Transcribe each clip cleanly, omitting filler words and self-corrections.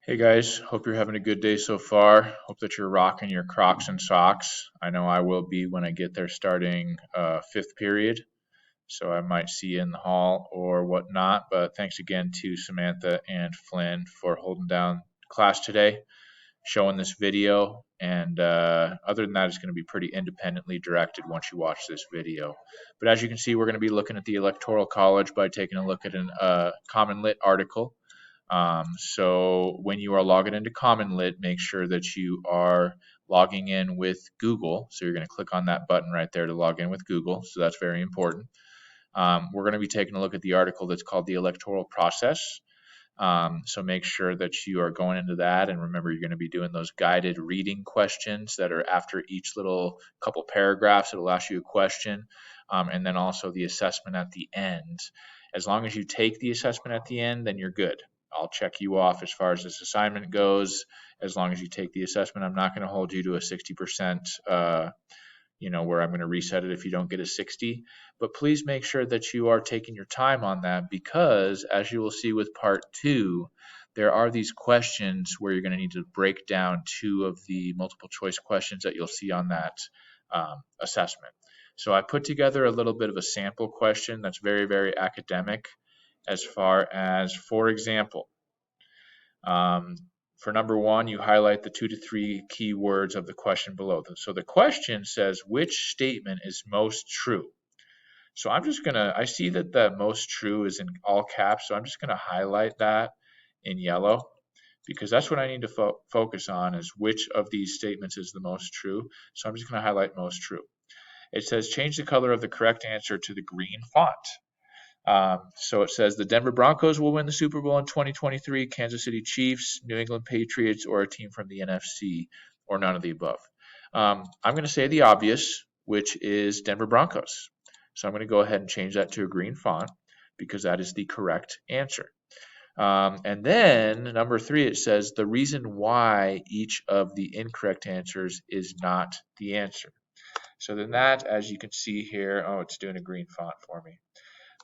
Hey guys, hope you're having a good day so far. Hope that you're rocking your Crocs and socks. I know I will be when I get there starting fifth period, so I might see you in the hall or whatnot. But thanks again to Samantha and Flynn for holding down class today, showing this video. And other than that, it's going to be pretty independently directed once you watch this video. But as you can see, we're going to be looking at the Electoral College by taking a look at a Common Lit article. So when you are logging into Common Lit, make sure that you are logging in with Google. So you're going to click on that button right there to log in with Google. So that's very important. We're going to be taking a look at the article that's called the Electoral Process. So make sure that you are going into that, and remember you're going to be doing those guided reading questions that are after each little couple paragraphs. It'll ask you a question, and then also the assessment at the end. As long as you take the assessment at the end, then you're good. I'll check you off as far as this assignment goes. As long as you take the assessment, I'm not going to hold you to a 60%, where I'm going to reset it if you don't get a 60. But please make sure that you are taking your time on that, because as you will see with part 2, there are these questions where you're going to need to break down 2 of the multiple choice questions that you'll see on that assessment. So I put together a little bit of a sample question that's very, very academic. As far as, for example, for number 1, you highlight the 2 to 3 keywords of the question below. So the question says, which statement is most true? So I see that the most true is in all caps, so I'm just going to highlight that in yellow, because that's what I need to focus on, is which of these statements is the most true. So I'm just going to highlight most true. It says change the color of the correct answer to the green font. So it says the Denver Broncos will win the Super Bowl in 2023, Kansas City Chiefs, New England Patriots, or a team from the NFC, or none of the above. I'm going to say the obvious, which is Denver Broncos. So I'm going to go ahead and change that to a green font, because that is the correct answer. And then number 3, it says the reason why each of the incorrect answers is not the answer. So then that, as you can see here, it's doing a green font for me.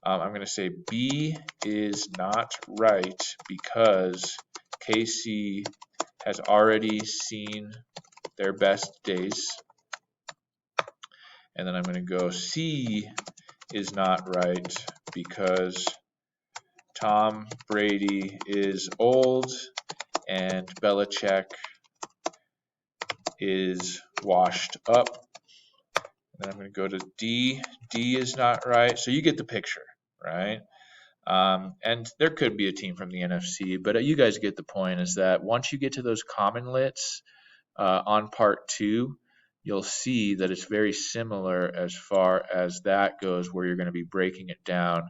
I'm going to say B is not right because KC has already seen their best days. And then I'm going to go C is not right because Tom Brady is old and Belichick is washed up. And then I'm going to go to D. D is not right. So you get the picture, right? And there could be a team from the NFC, but you guys get the point, is that once you get to those common lits on part 2, you'll see that it's very similar as far as that goes, where you're going to be breaking it down,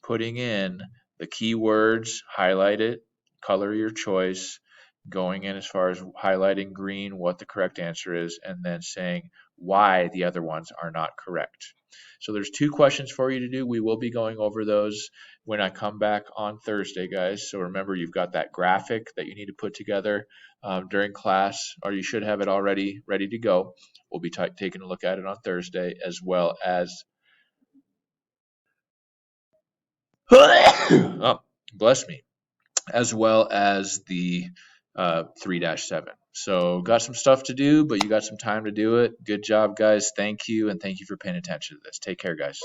putting in the keywords, highlight it, color your choice, going in as far as highlighting green what the correct answer is, and then saying why the other ones are not correct. So there's 2 questions for you to do. We will be going over those when I come back on Thursday, guys. So remember, you've got that graphic that you need to put together during class, or you should have it already ready to go. We'll be taking a look at it on Thursday, as well as oh, bless me, as well as the 3-7. So got some stuff to do, but you got some time to do it. Good job, guys. Thank you, and thank you for paying attention to this. Take care, guys.